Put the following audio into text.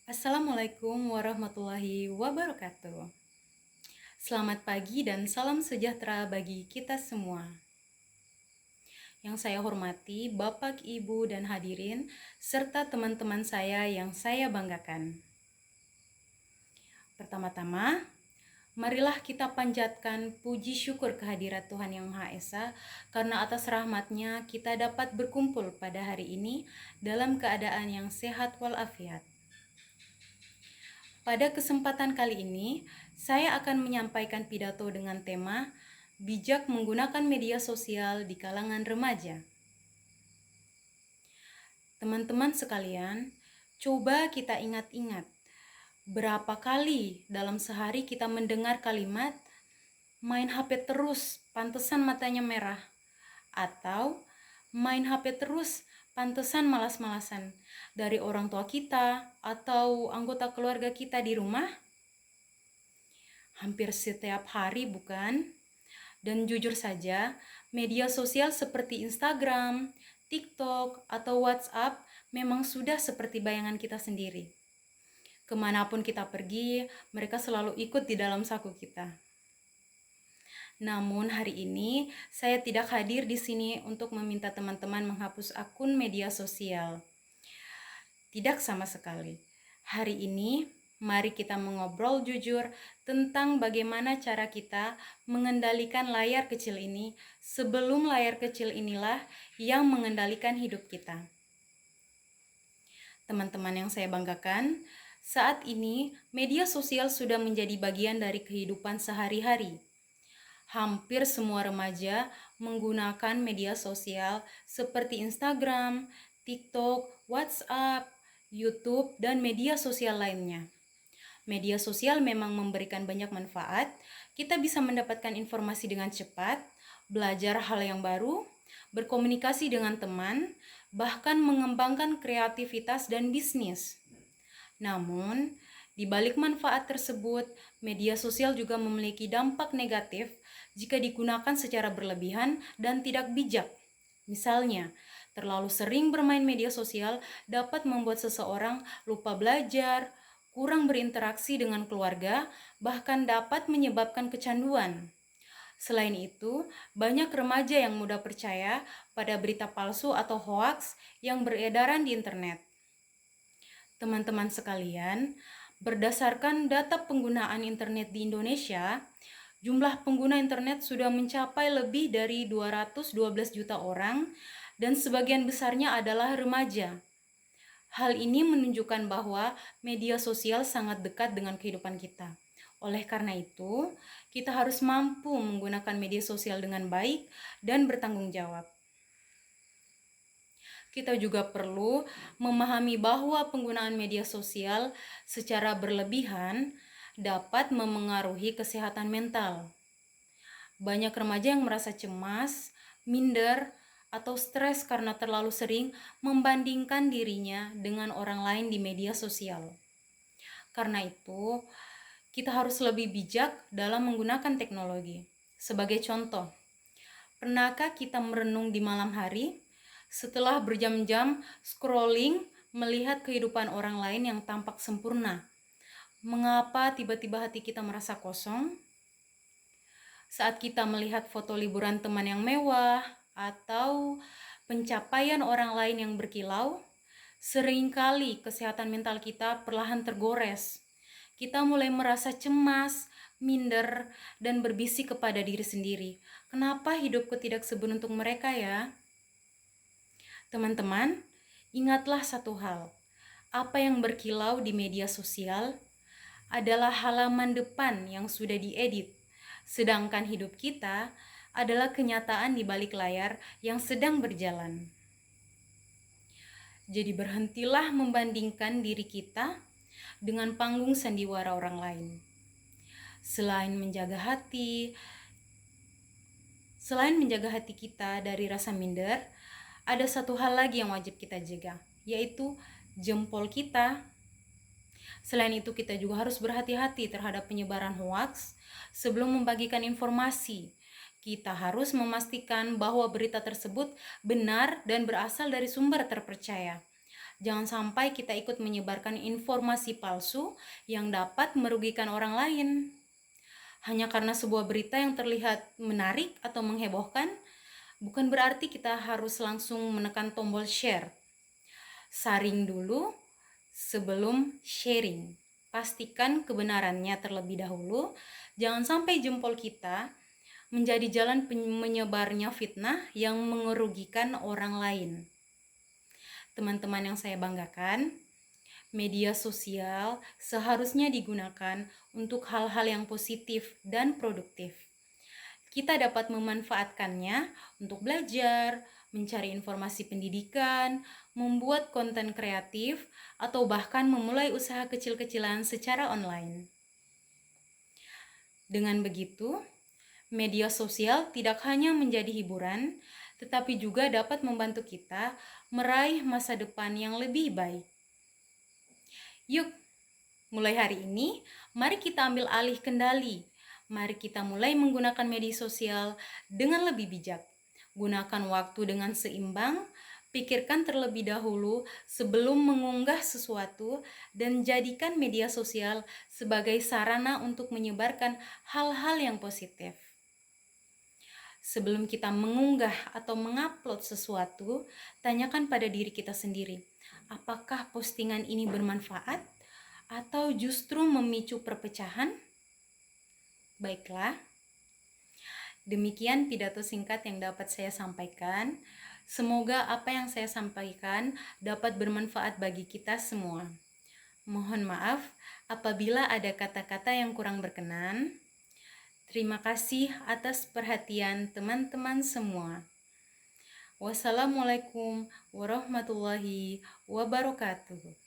Assalamualaikum warahmatullahi wabarakatuh. Selamat pagi dan salam sejahtera bagi kita semua. Yang saya hormati Bapak, Ibu, dan hadirin, serta teman-teman saya yang saya banggakan. Pertama-tama, marilah kita panjatkan puji syukur kehadirat Tuhan Yang Maha Esa, karena atas rahmat-Nya kita dapat berkumpul pada hari ini dalam keadaan yang sehat walafiat. Pada kesempatan kali ini, saya akan menyampaikan pidato dengan tema bijak menggunakan media sosial di kalangan remaja. Teman-teman sekalian, coba kita ingat-ingat, berapa kali dalam sehari kita mendengar kalimat main HP terus, pantesan matanya merah, atau main HP terus, pantesan malas-malasan, dari orang tua kita atau anggota keluarga kita di rumah. Hampir setiap hari, bukan? Dan jujur saja, media sosial seperti Instagram, TikTok, atau WhatsApp memang sudah seperti bayangan kita sendiri. Kemanapun kita pergi, mereka selalu ikut di dalam saku kita. Namun hari ini, saya tidak hadir di sini untuk meminta teman-teman menghapus akun media sosial. Tidak sama sekali. Hari ini, mari kita mengobrol jujur tentang bagaimana cara kita mengendalikan layar kecil ini sebelum layar kecil inilah yang mengendalikan hidup kita. Teman-teman yang saya banggakan, saat ini media sosial sudah menjadi bagian dari kehidupan sehari-hari. Hampir semua remaja menggunakan media sosial seperti Instagram, TikTok, WhatsApp, YouTube, dan media sosial lainnya. Media sosial memang memberikan banyak manfaat. Kita bisa mendapatkan informasi dengan cepat, belajar hal yang baru, berkomunikasi dengan teman, bahkan mengembangkan kreativitas dan bisnis. Namun, di balik manfaat tersebut, media sosial juga memiliki dampak negatif jika digunakan secara berlebihan dan tidak bijak. Misalnya, terlalu sering bermain media sosial dapat membuat seseorang lupa belajar, kurang berinteraksi dengan keluarga, bahkan dapat menyebabkan kecanduan. Selain itu, banyak remaja yang mudah percaya pada berita palsu atau hoaks yang beredaran di internet. Teman-teman sekalian, berdasarkan data penggunaan internet di Indonesia, jumlah pengguna internet sudah mencapai lebih dari 212 juta orang dan sebagian besarnya adalah remaja. Hal ini menunjukkan bahwa media sosial sangat dekat dengan kehidupan kita. Oleh karena itu, kita harus mampu menggunakan media sosial dengan baik dan bertanggung jawab. Kita juga perlu memahami bahwa penggunaan media sosial secara berlebihan dapat memengaruhi kesehatan mental. Banyak remaja yang merasa cemas, minder, atau stres karena terlalu sering membandingkan dirinya dengan orang lain di media sosial. Karena itu, kita harus lebih bijak dalam menggunakan teknologi. Sebagai contoh, pernahkah kita merenung di malam hari setelah berjam-jam scrolling melihat kehidupan orang lain yang tampak sempurna? Mengapa tiba-tiba hati kita merasa kosong? Saat kita melihat foto liburan teman yang mewah atau pencapaian orang lain yang berkilau, seringkali kesehatan mental kita perlahan tergores. Kita mulai merasa cemas, minder, dan berbisik kepada diri sendiri. Kenapa hidupku tidak seberuntung mereka ya? Teman-teman, ingatlah satu hal. Apa yang berkilau di media sosial adalah halaman depan yang sudah diedit. Sedangkan hidup kita adalah kenyataan di balik layar yang sedang berjalan. Jadi berhentilah membandingkan diri kita dengan panggung sandiwara orang lain. Selain menjaga hati kita dari rasa minder, ada satu hal lagi yang wajib kita jaga, yaitu jempol kita. Selain itu, kita juga harus berhati-hati terhadap penyebaran hoaks sebelum membagikan informasi. Kita harus memastikan bahwa berita tersebut benar dan berasal dari sumber terpercaya. Jangan sampai kita ikut menyebarkan informasi palsu yang dapat merugikan orang lain. Hanya karena sebuah berita yang terlihat menarik atau menghebohkan, bukan berarti kita harus langsung menekan tombol share. Saring dulu sebelum sharing. Pastikan kebenarannya terlebih dahulu. Jangan sampai jempol kita menjadi jalan menyebarnya fitnah yang merugikan orang lain. Teman-teman yang saya banggakan, media sosial seharusnya digunakan untuk hal-hal yang positif dan produktif. Kita dapat memanfaatkannya untuk belajar, mencari informasi pendidikan, membuat konten kreatif, atau bahkan memulai usaha kecil-kecilan secara online. Dengan begitu, media sosial tidak hanya menjadi hiburan, tetapi juga dapat membantu kita meraih masa depan yang lebih baik. Yuk, mulai hari ini, mari kita ambil alih kendali. Mari kita mulai menggunakan media sosial dengan lebih bijak. Gunakan waktu dengan seimbang, pikirkan terlebih dahulu sebelum mengunggah sesuatu, dan jadikan media sosial sebagai sarana untuk menyebarkan hal-hal yang positif. Sebelum kita mengunggah atau mengupload sesuatu, tanyakan pada diri kita sendiri, apakah postingan ini bermanfaat atau justru memicu perpecahan? Baiklah, demikian pidato singkat yang dapat saya sampaikan. Semoga apa yang saya sampaikan dapat bermanfaat bagi kita semua. Mohon maaf apabila ada kata-kata yang kurang berkenan. Terima kasih atas perhatian teman-teman semua. Wassalamualaikum warahmatullahi wabarakatuh.